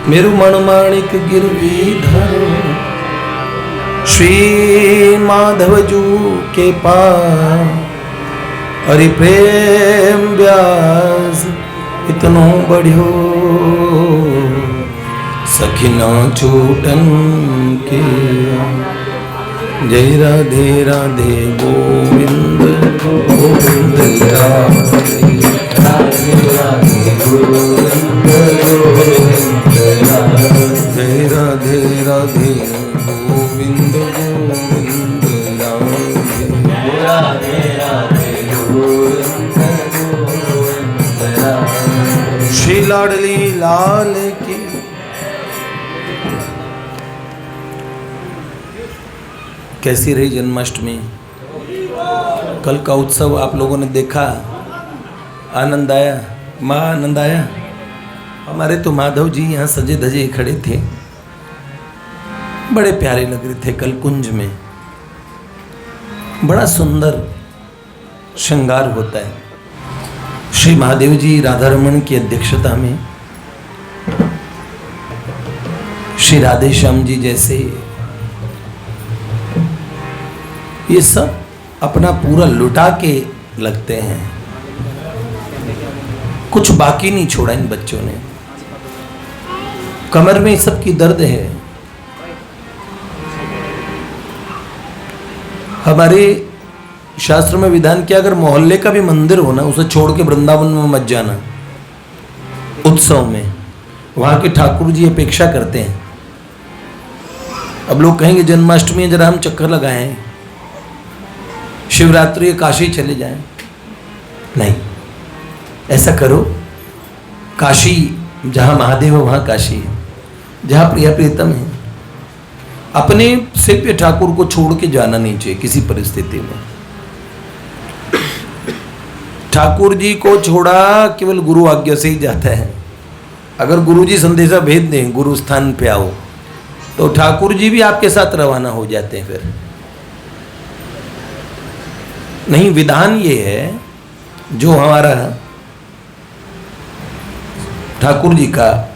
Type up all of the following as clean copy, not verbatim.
मेरु मणिमाणिक गिरवी धरो, श्री माधव जू के पास हरि प्रेम व्यास इतनो बढ़ियो, सखिना चोटन के। जय राधे राधे गोविंद गोविंद राधे राधे गोविंद गोविंद जय राधे राधे गोविंद गोविंद राधे राधे गोविंद गोविंद श्री लाडली लाल की। कैसी रही जन्माष्टमी? कल का उत्सव आप लोगों ने देखा, आनंद आया? माँ आनंद आया? हमारे तो माधव जी यहाँ सजे धजे खड़े थे, बड़े प्यारे लग रहे थे। कल कुंज में बड़ा सुंदर श्रृंगार होता है। श्री महादेव जी राधा रमन की अध्यक्षता में श्री राधे श्याम जी जैसे ये सब अपना पूरा लुटा के लगते हैं, कुछ बाकी नहीं छोड़ा इन बच्चों ने। कमर में सबकी दर्द है। हमारे शास्त्र में विधान किया, अगर मोहल्ले का भी मंदिर हो ना, उसे छोड़ के वृंदावन में मत जाना। उत्सव में वहां के ठाकुर जी अपेक्षा करते हैं। अब लोग कहेंगे जन्माष्टमी जरा हम चक्कर लगाएं, शिवरात्रि काशी चले जाएं। नहीं, ऐसा करो, काशी जहां महादेव है वहां काशी है, जहां प्रिया प्रीतम है। अपने सिर पे ठाकुर को छोड़ के जाना नहीं चाहिए किसी परिस्थिति में। ठाकुर जी को छोड़ा केवल गुरु आज्ञा से ही जाता है। अगर गुरु जी संदेशा भेज दें गुरु स्थान पे आओ, तो ठाकुर जी भी आपके साथ रवाना हो जाते हैं। फिर नहीं, विधान ये है जो हमारा ठाकुर जी का,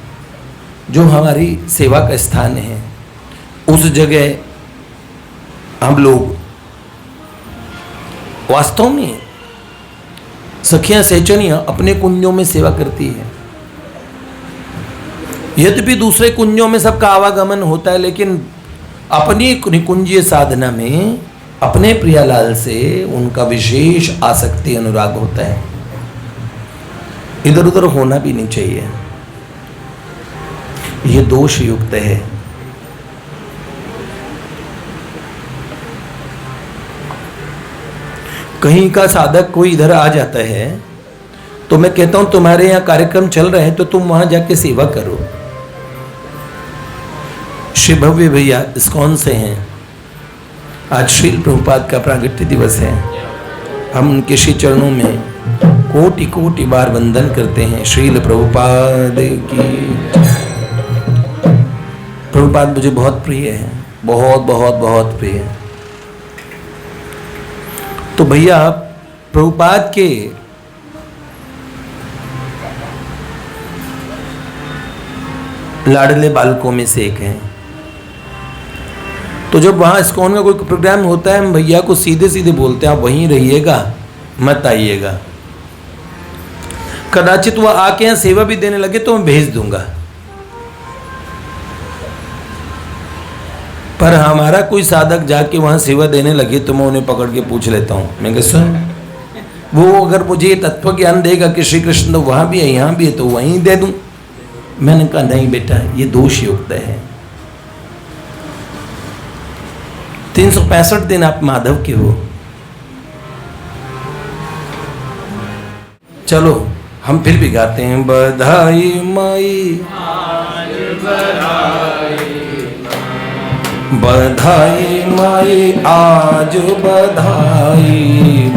जो हमारी सेवा का स्थान है, उस जगह हम लोग वास्तव में सखियां सहचनियां अपने कुंजों में सेवा करती है। यद्यपि दूसरे कुंजों में सबका आवागमन होता है, लेकिन अपनी निकुंजीय साधना में अपने प्रियालाल से उनका विशेष आसक्ति अनुराग होता है। इधर उधर होना भी नहीं चाहिए, यह दोष युक्त है। कहीं का साधक कोई इधर आ जाता है तो मैं कहता हूं तुम्हारे यहाँ कार्यक्रम चल रहे हैं तो तुम वहां जाके सेवा करो। श्री भव्य भैया इस्कॉन से हैं, आज श्रील प्रभुपाद का प्रागट्य दिवस है। हम उनके श्री चरणों में कोटि कोटि बार वंदन करते हैं। श्रील प्रभुपाद की। प्रभुपाद मुझे बहुत प्रिय है, बहुत बहुत बहुत प्रिय है। तो भैया प्रभुपाद के लाडले बालकों में से एक हैं। तो जब वहाँ इस्कॉन का कोई प्रोग्राम होता है, हम भैया को सीधे सीधे बोलते हैं आप वहीं रहिएगा, मत आइएगा। कदाचित वह आके यहाँ सेवा भी देने लगे तो मैं भेज दूंगा, पर हमारा कोई साधक जाके वहाँ सेवा देने लगे तो मैं उन्हें पकड़ के पूछ लेता हूँ। मैं कह सुन, वो अगर मुझे तत्व ज्ञान देगा कि श्री कृष्ण तो वहाँ भी है यहाँ भी है तो वहीं दे दूँ। मैंने कहा नहीं बेटा, ये दोष युक्त है। 365 दिन आप माधव के हो। चलो हम फिर भी गाते हैं, बधाई माई बधाई माई आज बधाई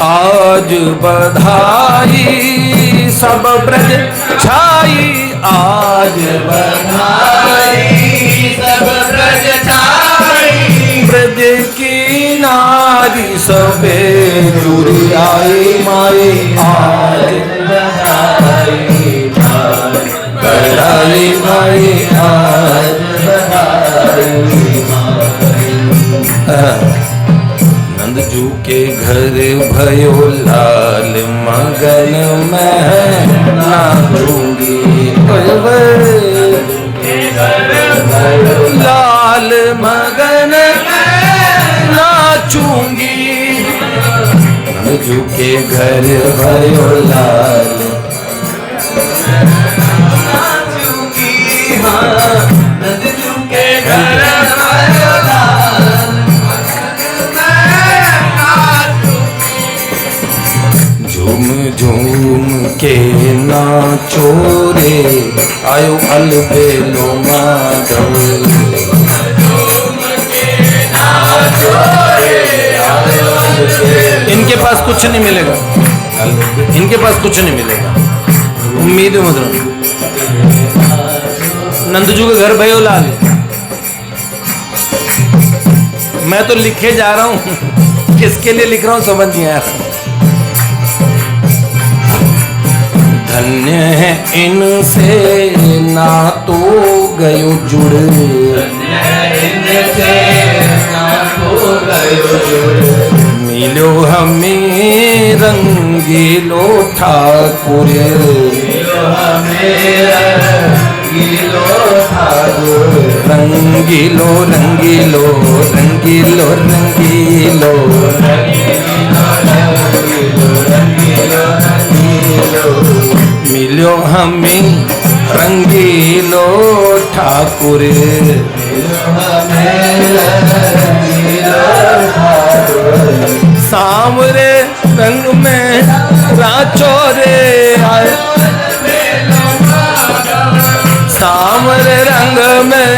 आज बधाई सब ब्रज छाई आज बधाई सब ब्रज छाई ब्रज की नारी लागी सबे जुड़ी आई माए आज बढ़ाई माए आज नंदजू के घर भयो लाल मगन में नाचूंगी लाल मगन नाचूंगी नंदजू के घर भयो लाल नाचूंगी नंदजू के घर भयो लाल झूम झूम के नाचो रे आयो अलबेलो माधव इनके पास कुछ नहीं मिलेगा इनके पास कुछ नहीं मिलेगा उम्मीद है मतलब नंदजू के घर भयो लाल मैं तो लिखे जा रहा हूं किसके लिए लिख रहा हूं समझ नहीं आया धन्य है इनसे ना तो गयो जुड़ मिलो हमें रंगीलो ठाकुर रंगीलो रंगीलो रंगीलो रंगीलो मिलो हमें रंगीलो ठाकुर सांवरे रंग में राचो रे आए सांवरे रंग में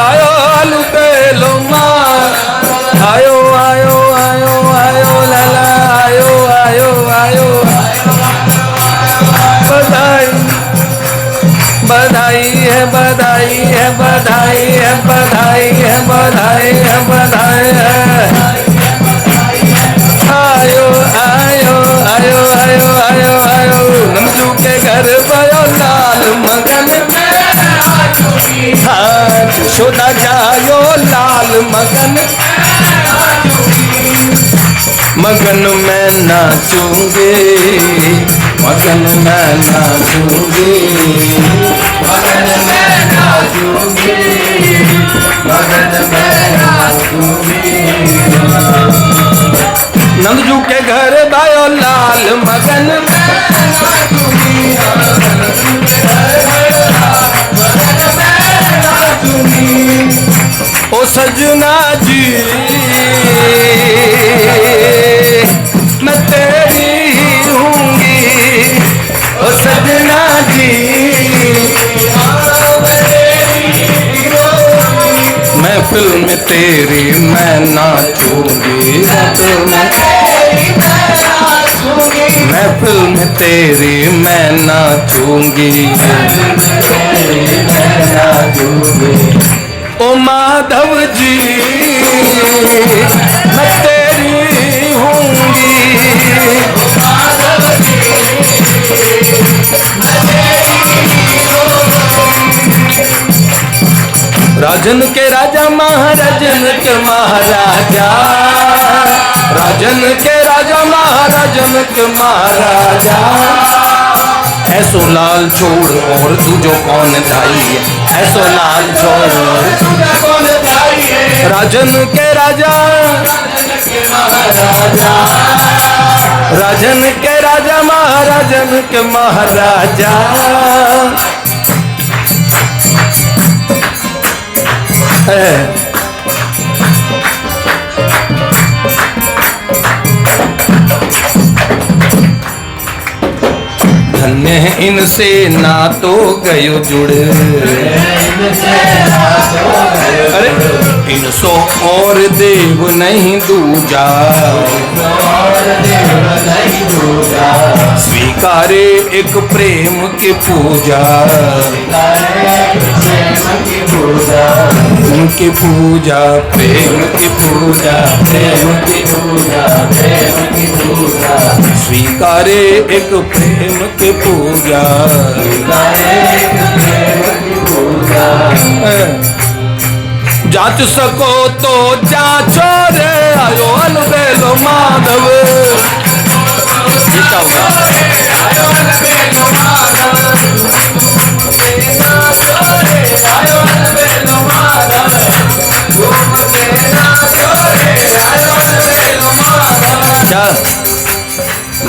आयो अलबेलो माँ आयो आयो आयो आयो लाला आयो आयो आयो बधाई बधाई है बधाई है बधाई है बधाई है बधाई है बधाई है आयो आयो आयो आयो आयो आयो नंदजू के घर भयो लाल मगन यशोदा जायो लाल मगन मगन में नाचूंगे मगन में नाचूंगे मगन में नाचूंगे मगन में नाचूंगे नंदजू के घर भयो लाल मगन में नाचूंगी ओ सजना जी मैं तेरी हूँगी ओ सजना जी महफिल में तेरी मैं नाचूंगी महफिल में तेरी मैं नाचूंगी ओ माधव जी मैं तेरी हूँगी राजन के राजा महाराजन के महाराजा राजन के राजा महाराजन के महाराजा ऐसो लाल छोड़ और तुझो कौन धाई ऐसो लाल छोड़ और तुझो कौन धाई राजन के राजा राजन के राजा महाराजन के महाराजा धन्य है इनसे ना तो गयो जुड़ अरे इनसो और देव नहीं दूजा स्वीकारे एक प्रेम की पूजा प्रेम की पूजा, प्रेम की पूजा, प्रेम की पूजा, प्रेम की पूजा, स्वीकारे एक प्रेम की पूजा, स्वीकारे एक प्रेम की पूजा। जांच सको तो जांचो रे, आयो अलबेलो माधव। जीता हुआ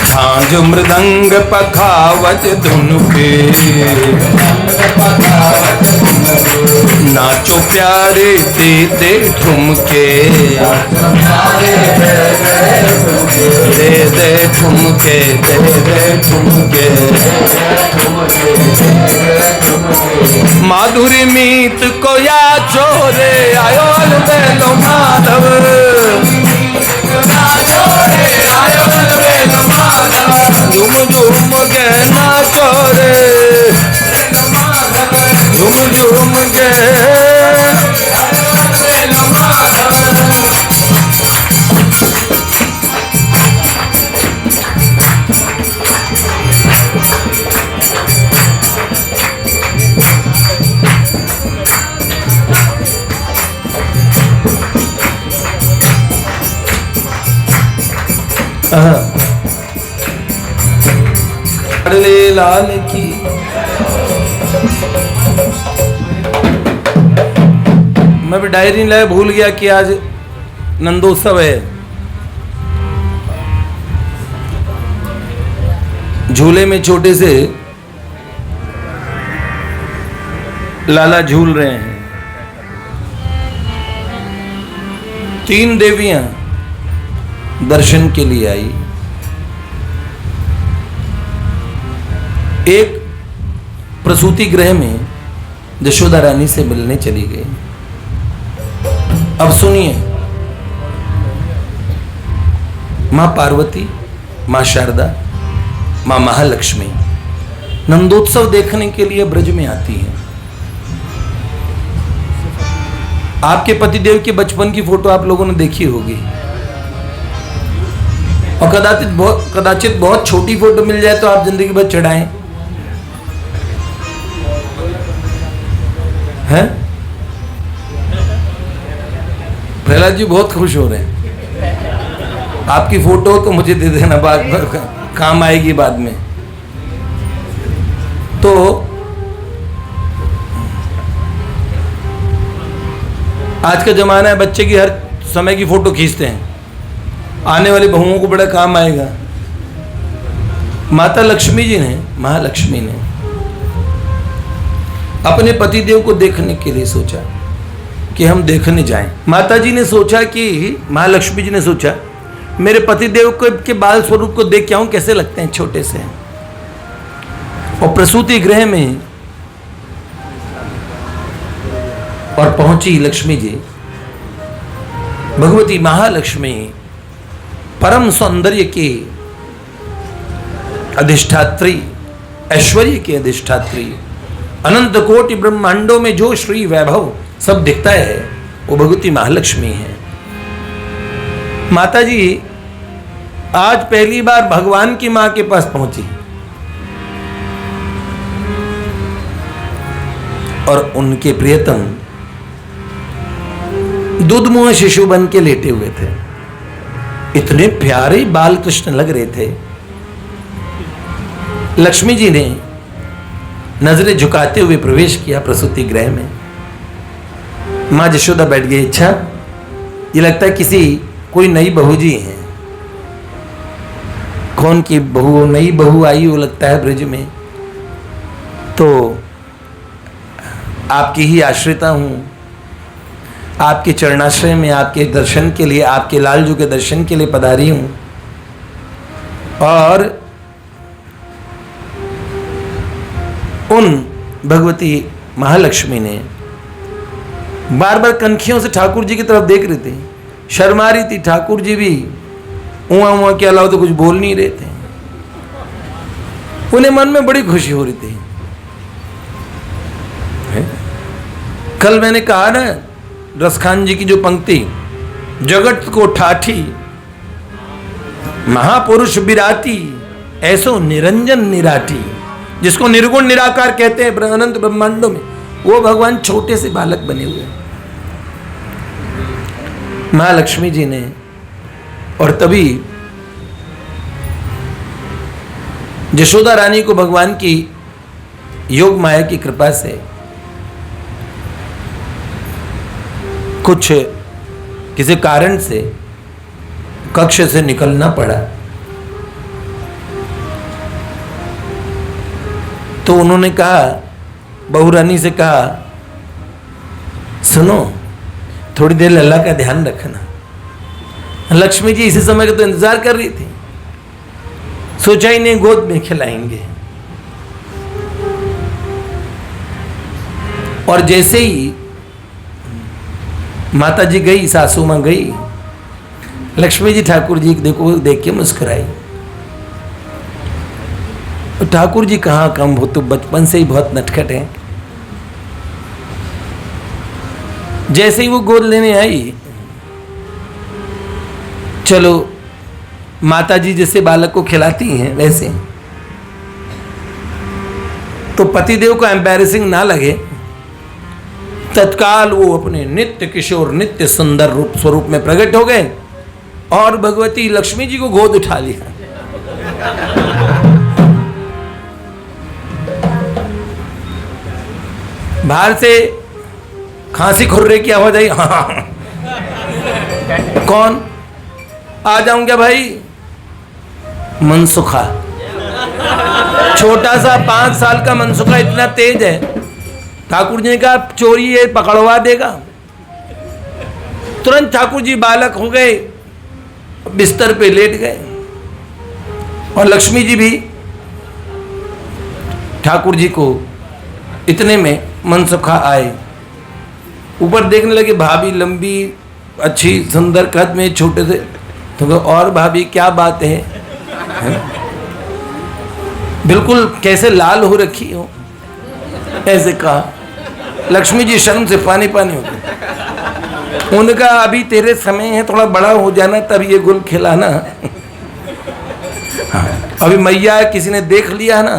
झांझ मृदंग पखावत धुन पे, नाचो प्यारे दे दे ठुमके, दे दे ठुमके, दे दे ठुमके। माधुरी मीत को या चोरे, आयो अलबेलो माधव। झुम झुम के नाचो रे, झुम झुम के। लाल की मैं भी डायरी लाए, भूल गया कि आज नंदोत्सव है। झूले में छोटे से लाला झूल रहे हैं। 3 देवियां दर्शन के लिए आई। एक प्रसूति गृह में यशोदा रानी से मिलने चली गई। अब सुनिए, मां पार्वती, मां शारदा, मां महालक्ष्मी नंदोत्सव देखने के लिए ब्रज में आती हैं। आपके पतिदेव के बचपन की फोटो आप लोगों ने देखी होगी, और कदाचित बहुत छोटी फोटो मिल जाए तो आप जिंदगी भर चढ़ाएं। हैं? प्रहलाद जी बहुत खुश हो रहे हैं। आपकी फोटो तो मुझे दे देना, बाद में काम आएगी बाद में। तो आज का जमाना है, बच्चे की हर समय की फोटो खींचते हैं, आने वाली बहुओं को बड़ा काम आएगा। माता लक्ष्मी जी ने, महालक्ष्मी ने अपने पतिदेव को देखने के लिए सोचा कि हम देखने जाएं। माता जी ने सोचा कि, महालक्ष्मी जी ने सोचा, मेरे पतिदेव के बाल स्वरूप को देख के आऊं, कैसे लगते हैं छोटे से। और प्रसूति गृह में और पहुंची लक्ष्मी जी। भगवती महालक्ष्मी परम सौंदर्य की अधिष्ठात्री, ऐश्वर्य की अधिष्ठात्री, अनंत कोटि ब्रह्मांडों में जो श्री वैभव सब दिखता है वो भगवती महालक्ष्मी है। माता जी आज पहली बार भगवान की मां के पास पहुंची और उनके प्रियतम दूधमुंह शिशु बन के लेटे हुए थे। इतने प्यारे बाल कृष्ण लग रहे थे। लक्ष्मी जी ने नजरें झुकाते हुए प्रवेश किया प्रसूति गृह में। मां यशोदा बैठ गई। अच्छा, ये लगता है किसी कोई नई बहू जी हैं। कौन की बहू? नई बहू आई वो लगता है ब्रज में, तो आपकी ही आश्रिता हूं, आपके चरणाश्रय में आपके दर्शन के लिए, आपके लालजू के दर्शन के लिए पधारी हूं। और उन भगवती महालक्ष्मी ने बार बार कनखियों से ठाकुर जी की तरफ देख रही थी, शर्मा रही थी। ठाकुर जी भी उआ उआ के अलावा तो कुछ बोल नहीं रहे थे। उन्हें मन में बड़ी खुशी हो रही थी। कल मैंने कहा ना रसखान जी की जो पंक्ति, जगत को ठाठी महापुरुष विराटी, ऐसो निरंजन निराटी, जिसको निर्गुण निराकार कहते हैं अनंत ब्रह्मांडों में, वो भगवान छोटे से बालक बने हुए महालक्ष्मी जी ने। और तभी यशोदा रानी को भगवान की योग माया की कृपा से कुछ किसी कारण से कक्ष से निकलना पड़ा, तो उन्होंने कहा, बहू रानी से कहा, सुनो थोड़ी देर लल्ला का ध्यान रखना। लक्ष्मी जी इसी समय का तो इंतजार कर रही थी, सोचा ही नहीं गोद में खिलाएंगे। और जैसे ही माता जी गई, सासू मां गई, लक्ष्मी जी ठाकुर जी देखो देख के मुस्कुराई। ठाकुर जी कहाँ कम, वो तो बचपन से ही बहुत नटखट हैं। जैसे ही वो गोद लेने आई, चलो माता जी जैसे बालक को खिलाती हैं वैसे, तो पतिदेव को एम्बैरेसिंग ना लगे, तत्काल वो अपने नित्य किशोर नित्य सुंदर रूप स्वरूप में प्रकट हो गए और भगवती लक्ष्मी जी को गोद उठा लिया। बाहर से खांसी खुर्रे की आवाज आई, हाँ कौन, आ जाऊं क्या भाई? मनसुखा, छोटा सा 5 साल का मनसुखा इतना तेज है, ठाकुर जी ने कहा चोरी है पकड़वा देगा। तुरंत ठाकुर जी बालक हो गए, बिस्तर पे लेट गए और लक्ष्मी जी भी ठाकुर जी को इतने में मनसुखा आए, ऊपर देखने लगे, भाभी लंबी अच्छी सुंदर कद में छोटे से, तो और भाभी क्या बात है, बिल्कुल कैसे लाल हो रखी हो, ऐसे कहा। लक्ष्मी जी शर्म से पानी पानी हो गए। उनका अभी तेरे समय है, थोड़ा बड़ा हो जाना तब ये गुल खिलाना। अभी मैया किसी ने देख लिया ना,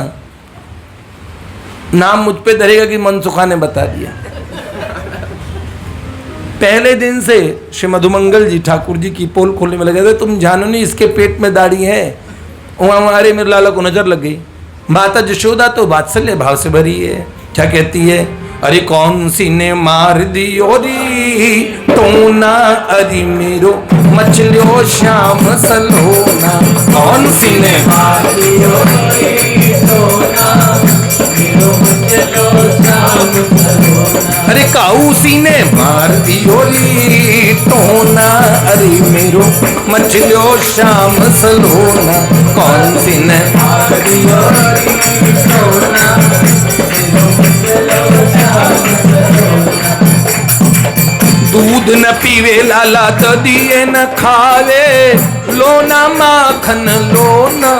नाम मुझ पे धरेगा कि मनसुखा ने बता दिया। पहले दिन से श्री मधुमंगल जी ठाकुर जी की पोल खोलने में लगे थे, तुम जानो नहीं इसके पेट में दाढ़ी है। वहाँ हमारे मेरे लाला को नजर लग गई। माता यशोदा तो वात्सल्य भाव से भरी है, क्या कहती है, अरे कौन सी ने मार दियो री तो ना, अरे मेरो मछलियो श्याम सलोना, कौन सी ने मार दियो री तो ना, मेरो मछलियो श्याम सलोना, अरे काऊसी ने मार दियो री तो ना, अरे मेरो मछलियो श्याम सलोना, कौन सी ने मार दियो री तो ना, दूध न पीवे लाला तो दिए न खावे, लोना माखन लोना,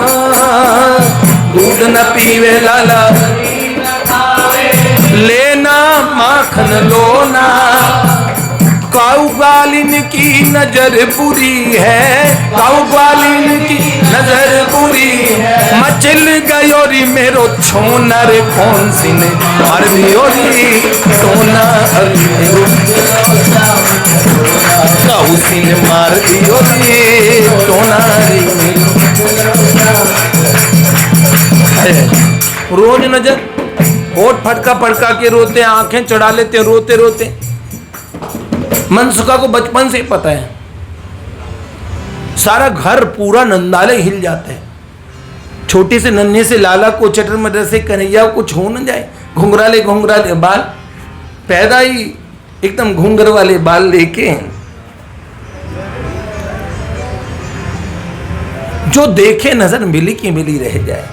दूध न पीवे लाला लेना माखन लोना, काऊ ग्वालिन की नजर बुरी है, काऊ ग्वालिन की नजर बुरी है, मचल गयो री मेरो छोना रे, कौन सी ने मार दियो री टोना, अरे मेरो काऊ सी ने मार दियो री टोना रे मेरो। रोज नजर, होठ फटका फटका के रोते, आंखें चढ़ा लेते रोते रोते। मनसुखा को बचपन से ही पता है, सारा घर पूरा नंदालय हिल जाता है। छोटे से नन्हे से लाला को, चटर मटर से कन्हैया को कुछ हो न जाए, घुंघराले घुंघराले बाल, पैदा ही एकदम घुंघर वाले बाल लेके, जो देखे नजर मिली की मिली रह जाए।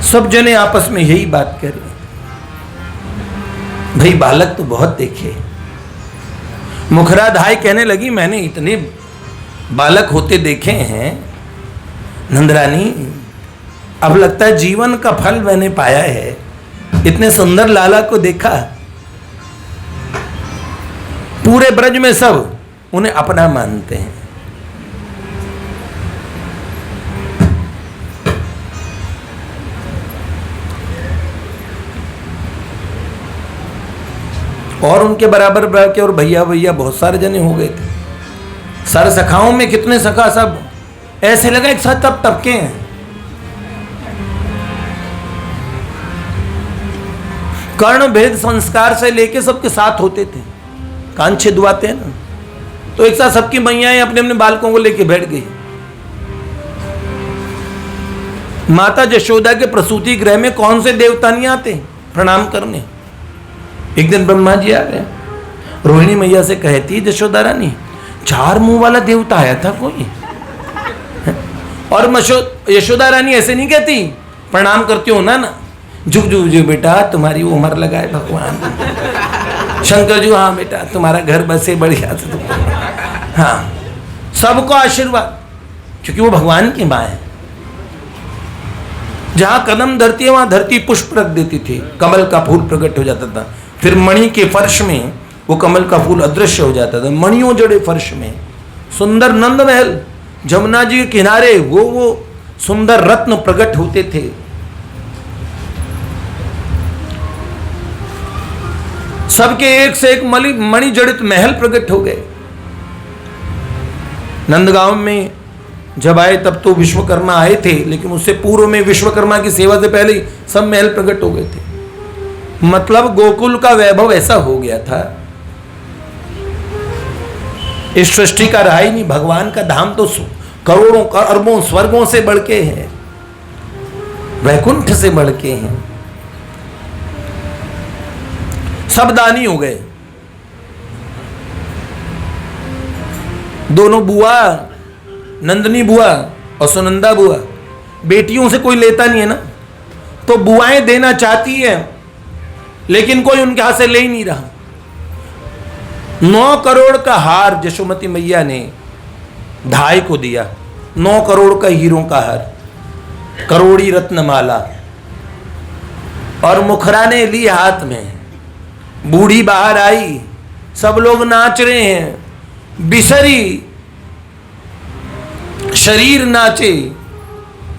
सब जने आपस में यही बात करें, भाई बालक तो बहुत देखे। मुखराधाय कहने लगी, मैंने इतने बालक होते देखे हैं नंदरानी, अब लगता है जीवन का फल मैंने पाया है, इतने सुंदर लाला को देखा। पूरे ब्रज में सब उन्हें अपना मानते हैं। और उनके बराबर के और भैया भैया बहुत सारे जने हो गए थे। सर सखाओं में कितने सखा, सब ऐसे लगा एक साथ तब तबके हैं। कर्ण भेद संस्कार से लेके सबके साथ होते थे। कांछे दुआते हैं ना, तो एक साथ सबकी मैयाएं अपने अपने बालकों को लेके बैठ गई। माता यशोदा के प्रसूति गृह में कौन से देवता नहीं आते प्रणाम करने। एक दिन ब्रह्मा जी आ गए, रोहिणी मैया से कहती यशोदा रानी, 4 मुंह वाला देवता आया था कोई। और यशोदा रानी ऐसे नहीं कहती, प्रणाम करती हो ना, झुक झुक जो बेटा तुम्हारी उम्र लगाए भगवान। शंकर जी हाँ बेटा तुम्हारा घर बसे बढ़िया था। हाँ, सबको आशीर्वाद, क्योंकि वो भगवान की माँ है। जहां कदम धरती है वहां धरती पुष्प रख देती थी, कमल का फूल प्रकट हो जाता था। फिर मणि के फर्श में वो कमल का फूल अदृश्य हो जाता था। मणियों जड़े फर्श में सुंदर नंद महल, जमुना जी के किनारे वो सुंदर रत्न प्रकट होते थे। सबके एक से एक मणि जड़ित महल प्रकट हो गए। नंदगांव में जब आए तब तो विश्वकर्मा आए थे, लेकिन उससे पूर्व में विश्वकर्मा की सेवा से पहले ही सब महल प्रकट हो गए थे। मतलब गोकुल का वैभव ऐसा हो गया था, इस सृष्टि का रहा ही नहीं। भगवान का धाम तो करोड़ों अरबों स्वर्गों से बढ़ के है, वैकुंठ से बढ़ के हैं। सब दानी हो गए। दोनों बुआ, नंदनी बुआ और सुनंदा बुआ, बेटियों से कोई लेता नहीं है ना, तो बुआएं देना चाहती है, लेकिन कोई उनके हाथ से ले ही नहीं रहा। 9 करोड़ का हार यशोमती मैया ने धाई को दिया। 9 करोड़ का हीरों का हार, करोड़ी रत्नमाला, और मुखरा ने ली हाथ में। बूढ़ी बाहर आई, सब लोग नाच रहे हैं। बिसरी शरीर नाचे,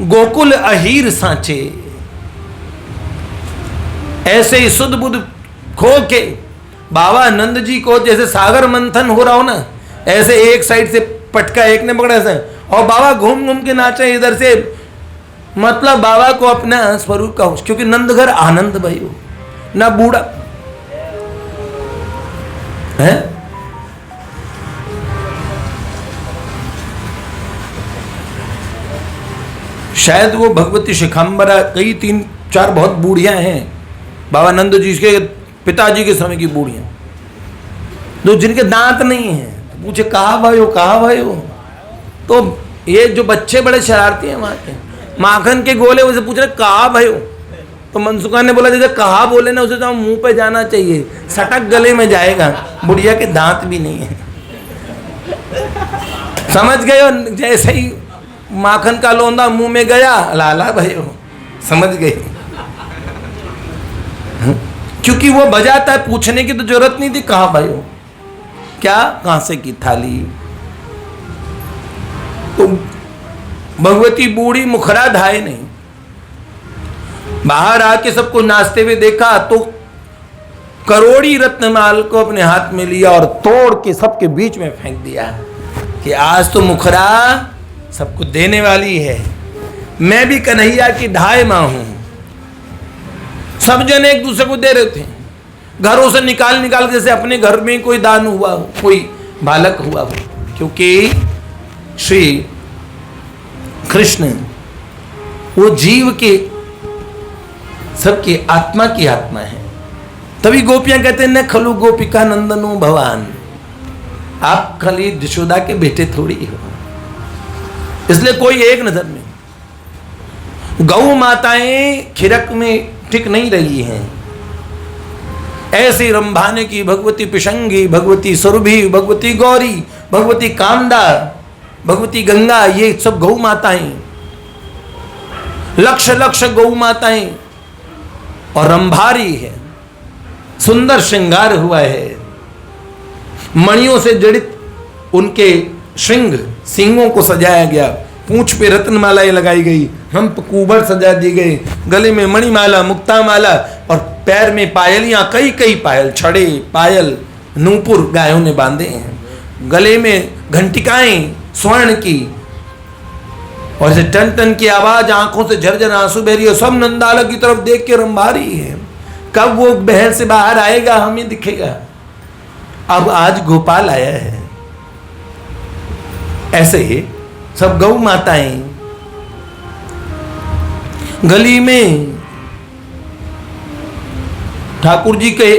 गोकुल अहीर सांचे। ऐसे ही सुध बुध खो के बाबा नंद जी को जैसे सागर मंथन हो रहा हो ना, ऐसे एक साइड से पटका एक ने पकड़ा ऐसे, और बाबा घूम घूम के नाचे इधर से। मतलब बाबा को अपना स्वरूप का, क्योंकि नंद घर आनंद भाई हो ना, बूढ़ा है। शायद वो भगवती शिखांबरा, कई 3-4 बहुत बूढ़ियां हैं बाबा नंद जी के पिताजी के समय की बूढ़ियां, जो जिनके दांत नहीं हैं। पूछे कहा भाई हो, तो ये जो बच्चे बड़े शरारती हैं वहां के, माखन के गोले उसे पूछ रहे कहा भाई हो, तो मनसुखा ने बोला जैसे कहा बोले ना, उसे तो मुंह पे जाना चाहिए, सटक गले में जाएगा। बुढ़िया के दांत भी नहीं है। समझ गए हो, जैसे ही माखन का लोंदा मुंह में गया, लाला भाई हो, समझ गए। क्योंकि वो बजाता है, पूछने की तो जरूरत नहीं थी कहा भाई हो, क्या कांसे की थाली। तो भगवती बूढ़ी मुखरा धाये नहीं, बाहर आके सबको नाचते हुए देखा तो करोड़ी रत्नमाल को अपने हाथ में लिया और तोड़ के सबके बीच में फेंक दिया कि आज तो मुखरा सबको देने वाली है, मैं भी कन्हैया की ढाई मां हूं। सब जन एक दूसरे को दे रहे थे, घरों से निकाल जैसे अपने घर में कोई दान हुआ हो, कोई बालक हुआ हो, क्योंकि श्री कृष्ण वो जीव के सबकी आत्मा की आत्मा है। तभी गोपियां कहते हैं न खलु गोपिका नंदनो भगवान, आप खाली यशोदा के बेटे थोड़ी हो। इसलिए कोई एक नजर में गौ माताएं खिरक में टिक नहीं रही हैं। ऐसी रंभाने की भगवती पिशंगी, भगवती सुरभि, भगवती गौरी, भगवती कामदा, भगवती गंगा, ये सब गौ माताएं। लक्ष लक्ष गौ माताएं और रंभारी है, सुंदर श्रृंगार हुआ है, मणियों से जड़ित उनके श्रृंग सिंगों को सजाया गया, पूंछ पे रत्नमालाएं लगाई गई, हम पे कुबड़ सजा दी गई, गले में मणिमाला मुक्ता माला और पैर में पायलियां, कई कई पायल, छड़े पायल नूपुर गायों ने बांधे हैं, गले में घंटिकाएं स्वर्ण की, और ऐसे टन टन की आवाज, आंखों से झरझर आंसू बह रही है, सब नंदाला की तरफ देख के रंभा रही है। कब वो बहर से बाहर आएगा हमें दिखेगा। अब आज गोपाल आया है। ऐसे ही सब गौ माताएं गली में ठाकुर जी के,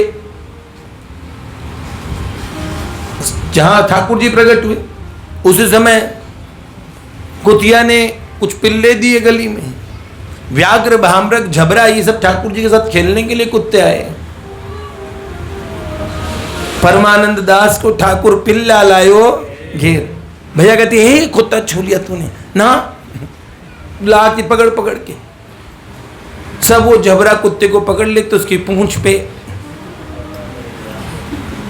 जहां ठाकुर जी प्रकट हुए उसी समय कुतिया ने कुछ पिल्ले दिए गली में, व्याघ्र भामरक झबरा ये सब ठाकुर जी के साथ खेलने के लिए कुत्ते आए। परमानंद दास को ठाकुर पिल्ला लायो घेर, भैया कहती है कुत्ता छू लिया तूने ना, ला के पकड़ पकड़ के सब वो झबरा कुत्ते को पकड़ ले तो उसकी पूंछ पे,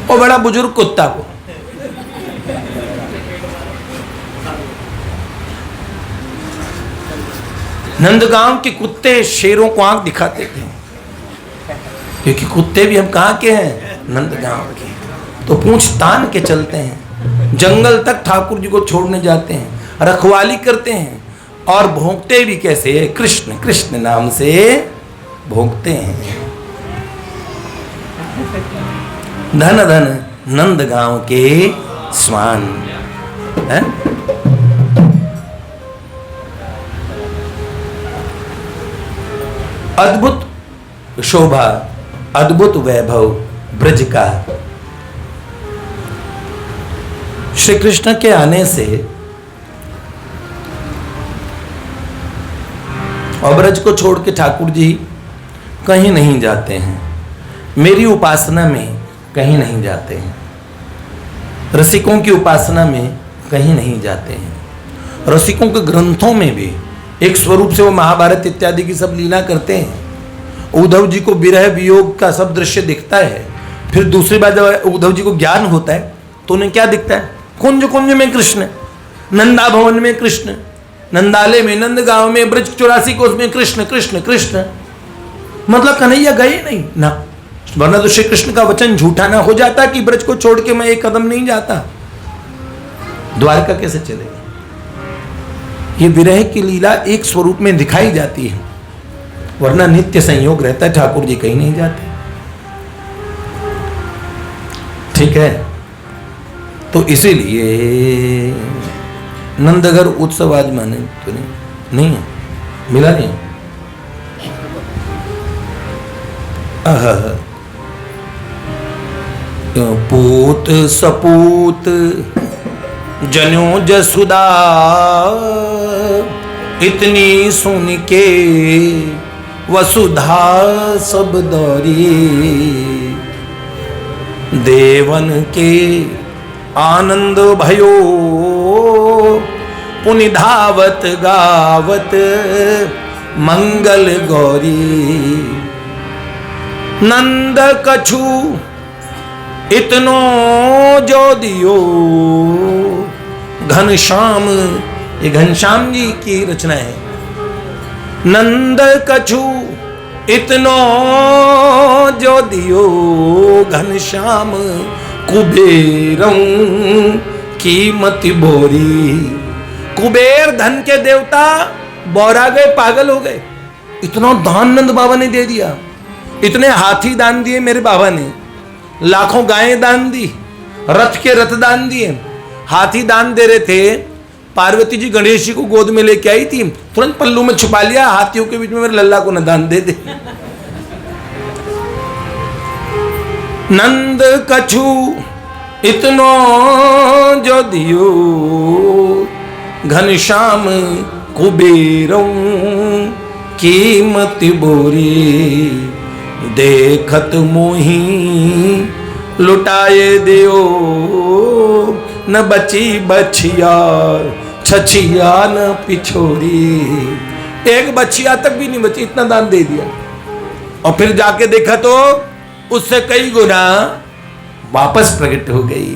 और बड़ा बुजुर्ग कुत्ता को नंदगांव के कुत्ते शेरों को आंख दिखाते थे, क्योंकि कुत्ते भी हम कहाँ के हैं, नंदगांव के, तो पूंछ तान के चलते हैं, जंगल तक ठाकुर जी को छोड़ने जाते हैं, रखवाली करते हैं, और भोंकते भी कैसे, कृष्ण कृष्ण नाम से भोंकते हैं। धन धन नंदगांव के स्वान है? अद्भुत शोभा, अद्भुत वैभव ब्रज का। श्री कृष्ण के आने से और ब्रज को छोड़ के ठाकुर जी कहीं नहीं जाते हैं, मेरी उपासना में कहीं नहीं जाते हैं, रसिकों की उपासना में कहीं नहीं जाते हैं, रसिकों के ग्रंथों में भी एक स्वरूप से वो महाभारत इत्यादि की सब लीला करते हैं। उद्धव जी को विरह वियोग का सब दृश्य दिखता है, फिर दूसरी बार जब उद्धव जी को ज्ञान होता है तो उन्हें क्या दिखता है, कुंज कुंज में कृष्ण, नंदा भवन में कृष्ण, नंदाले में, नंदगांव में, ब्रज 84 कोस में कृष्ण कृष्ण कृष्ण। मतलब कन्हैया गए नहीं ना, वरना तो श्री कृष्ण का वचन झूठा ना हो जाता कि ब्रज को छोड़ के मैं एक कदम नहीं जाता, द्वारका कैसे चलेगा। ये विरह की लीला एक स्वरूप में दिखाई जाती है, वरना नित्य संयोग रहता है, ठाकुर जी कहीं नहीं जाते। ठीक है, तो इसीलिए नंदघर उत्सव आज माने तो नहीं है, मिला नहीं। पूत सपूत जन्यो जसुदा, इतनी सुन के वसुधा सब दौरी, देवन के आनंद भयो पुनि धावत गावत मंगल गौरी। नंद कछु इतनो जो दियो, घनश्याम, ये घनश्याम जी की रचना है। नंद कछु इतनो जो दियो, घनश्याम कुबेरं कीमत बोरी। कुबेर धन के देवता बौरा गए, पागल हो गए, इतना दान नंद बाबा ने दे दिया, इतने हाथी दान दिए मेरे बाबा ने, लाखों गायें दान दी, रथ के रथ दान दिए, हाथी दान दे रहे थे। पार्वती जी गणेश जी को गोद में लेके आई थी, तुरंत पल्लू में छुपा लिया, हाथियों के बीच में मेरे लल्ला को न दान दे दे। नंद कछु इतनो जो दियो, घनश्याम कुबेरों कीमत बोरी। देखत मोही लुटाए दियो, न बची बछिया छछिया न पिछोरी। एक बच्चिया तक भी नहीं बची, इतना दान दे दिया। और फिर जाके देखा तो उससे कई गुना वापस प्रकट हो गई।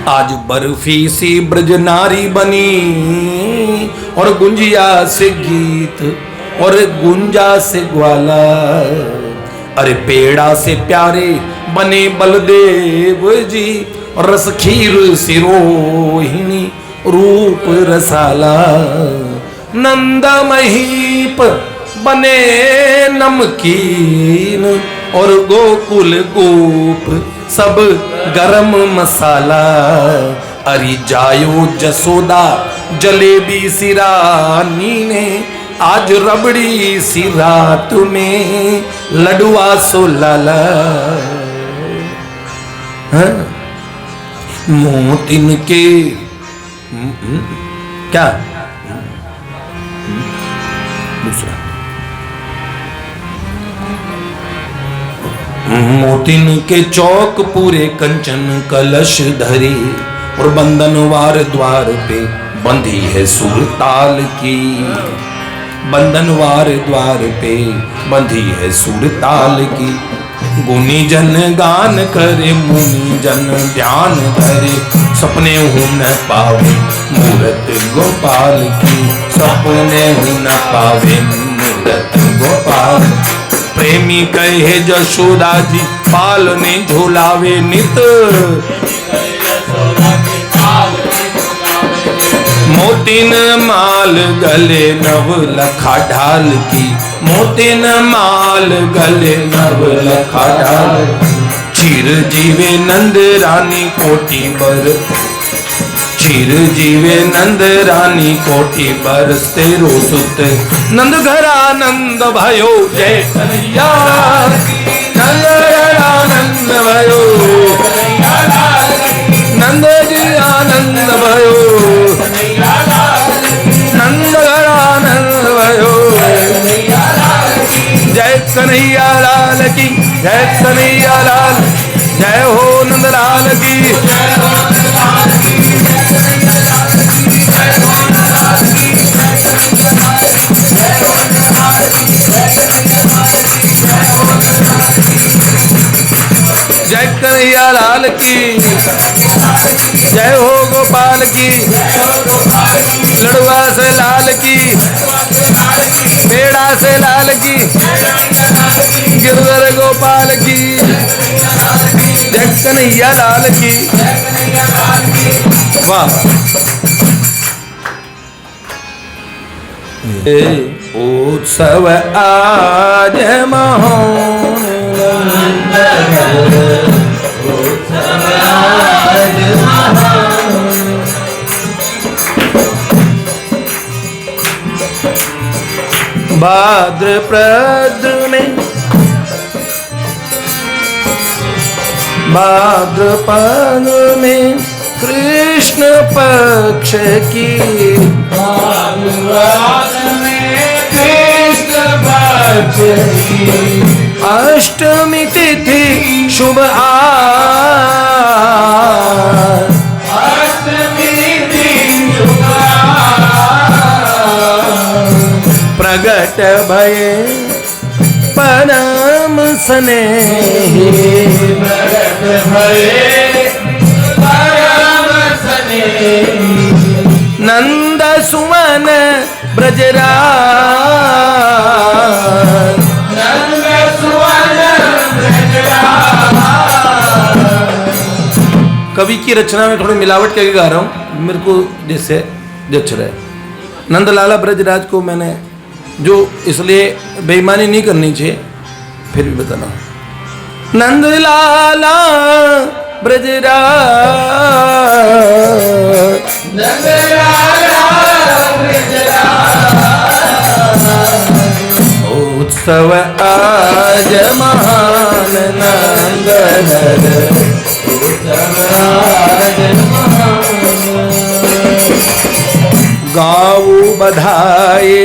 आज बर्फी सी ब्रज नारी बनी और गुंजिया से गीत और गुंजा से ग्वाला। अरे पेड़ा से प्यारे बने बलदेव जी और रस खीर सिरोहिणी रूप रसाला। नंद महीप बने नमकीन और गोकुल गोप सब गरम मसाला। अरे जायो जसोदा जलेबी सी रानी ने आज रबड़ी सी रात में लडुआ सो लाला। हाँ? मोतिन के क्या दूसरा मोतिन के चौक पूरे कंचन कलश धरी और बंधनवार द्वार पे बंधी है सुरताल की। बंधनवार द्वार पे बंधी है सुरताल की। गुनी जन गान करे मुनि जन ध्यान धरे सपने हूं न पावे मूरत गोपाल की। सपने हूं न पावे मूरत गोपाल। प्रेमी कहे जशोदा जी पालने झोलावे नित। मोतिन माल गले नव लखा ढाल की। मोतिन माल गले नव लखा ढाल। चीर जीवे नंद रानी कोटि बर। चीर जीवे नंद रानी कोटि बरसते रोसुत। नंद घरा नंद भयो जय कन्हैया। नंद घरा नंद भयो नंद जी आनंद भयो। नंद घरा नंद भयो जय कन्हैया लाल की। जय कन्हैया लाल। जय हो नंद लाल की। जय कन्हैया लाल की। जय हो गोपाल की। लड़ुआ से लाल की। पेड़ा से लाल की। गिरधर गोपाल की। जय कन्हैया लाल की। वाह। उत्सव आज महान। भाद्रपद में भाद्रपद में कृष्ण पक्ष की। भाद्रपद में कृष्ण पक्ष की। अष्टमी तिथि शुभ प्रगट भये परम स्नेही। प्रगट भये परम स्नेही। नंद सुमन ब्रजराज। नंद सुमन ब्रजराज। कवि की रचना में थोड़ी मिलावट करके गा रहा हूँ, मेरे को जैसे जच रहा है। नंदलाला ब्रजराज को मैंने जो इसलिए बेईमानी नहीं करनी चाहिए, फिर भी बताना। नंदलाला ब्रजराज। नंदलाला ब्रजराज। उत्सव आज महान नंदनर। उत्सव आज महान। गाऊ बधाई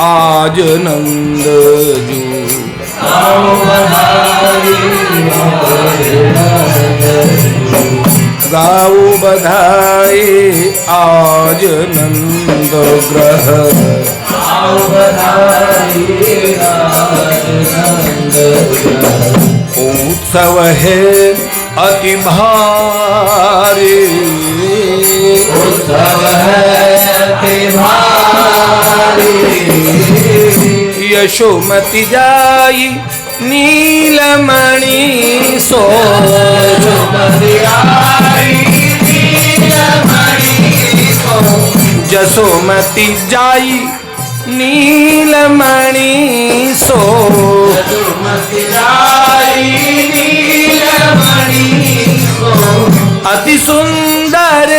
आज नंद जू। गाओ बधाई आज नंद ग्रह, गाओ बधाई आज नंद ग्रह। उत्सव है अति भारी, उत्सव है अति भारी। यशोमति जाई नीलमणि सो, यशोमति आई नीलमणि सो। जसोमति जाई नीलमणि सो, यशोमति जाई नीलमणि सो। अति सुंदर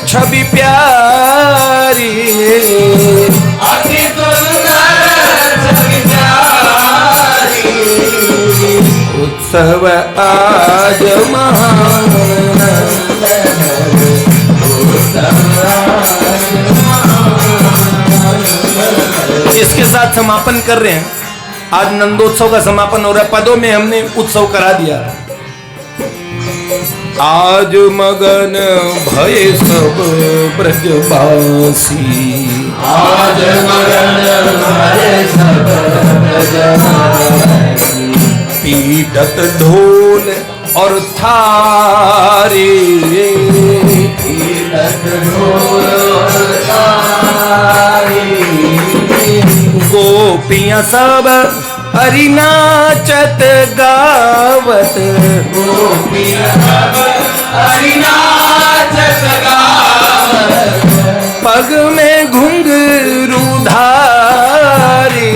छवि प्यारी, अति सुंदर छवि प्यारी। उत्सव आज महानंद, इसके साथ समापन कर रहे हैं। आज नंदोत्सव का समापन हो रहा है। पदों में हमने उत्सव करा दिया। आज मगन भय सब ब्रजवासी, आज मगन भय सब ब्रजवासी। पीटत ढोल और थारी, पीटत ढोल और थारी। गोपियां सब हरि नाचत गावत, गोपियां सब हरि नाचत गावत। पग में घुंघरू धारी,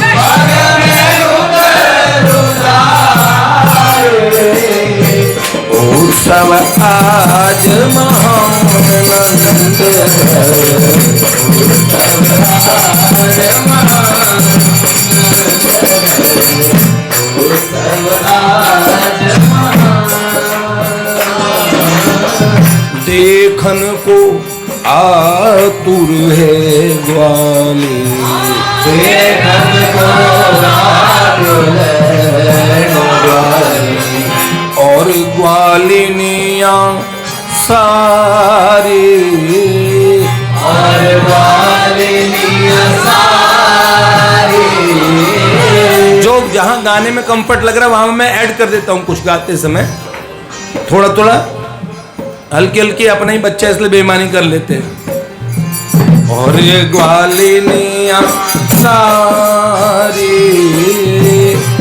पग में घुंघरू धारी। उत्सव आज महानंद, देखन को आतुर है ग्वाली, देखन को आतुर है ग्वाली। और ग्वालिनियां सारी, और ग्वालिनियां सारी। जो जहां गाने में कंफर्ट लग रहा है वहां मैं ऐड कर देता हूं कुछ गाते समय। थोड़ा थोड़ा हल्की हल्की, अपना ही बच्चा इसलिए बेईमानी कर लेते हैं। और ये ग्वालिनियां सारी,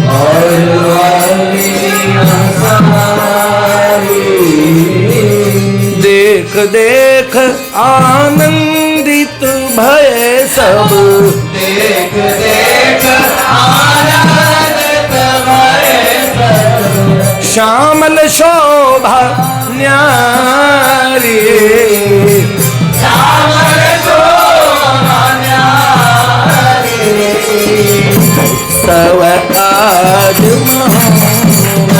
और ग्वालिनियां सारी। देख देख आनंदित भय सब, देख देख आनंदित भय सब। श्यामल शोभा न्यारी, श्यामल शोभा न्यारी। सब आज महानंद,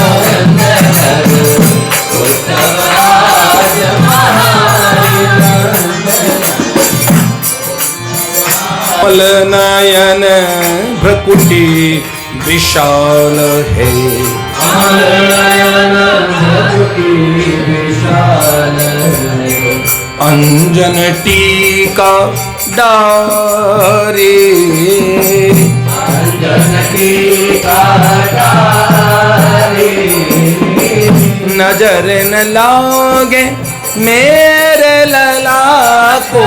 उत्सव आज महानंद। कमल नयन भ्रकुटी विशाल है, कमल नयन भ्रकुटी विशाल है। अंजन टीका डारे, अंजन टीका डारे। नजर न लागे मेरे लला को,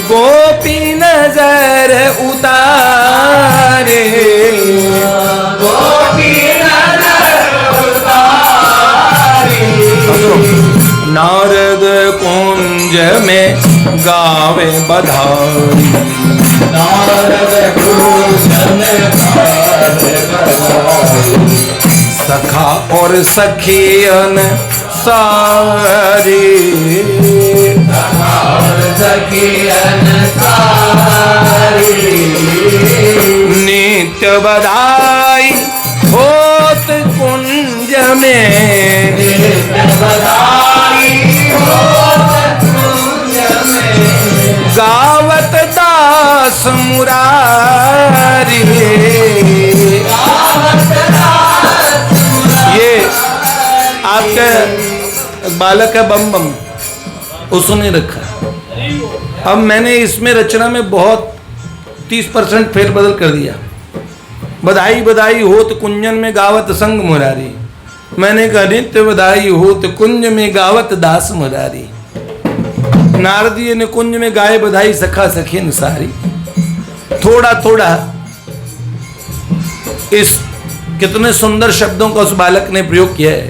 गोपी नजर उतारे, गोपी नजर उतारे। नारद कुंज में गावे बधाई, नारद कुंज में गावे बधाई। सखा और सखियन सारी, सखा और सखियन सारी। नित्य बधाई होत कुंज में, नित्य बधाई होत कुंज में। गावत दास मुरारी, बालक है बम बम, उसने रखा। अब मैंने इसमें रचना में बहुत 30% फेरबदल कर दिया। बधाई बधाई होत कुंजन में गावत संग मुरारी, मैंने कहा नित्य बधाई होत कुंज में गावत दास मुरारी। नारदी ने कुंज में गाए बधाई सखा सखिन सारी। थोड़ा थोड़ा इस कितने सुंदर शब्दों का उस बालक ने प्रयोग किया है।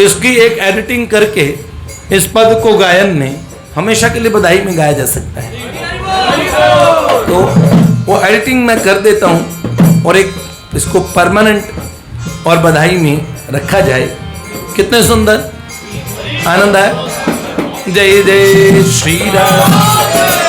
इसकी एक एडिटिंग करके इस पद को गायन में हमेशा के लिए बधाई में गाया जा सकता है। तो वो एडिटिंग मैं कर देता हूँ और एक इसको परमानेंट और बधाई में रखा जाए। कितने सुंदर, आनंद है। जय जय श्री राम।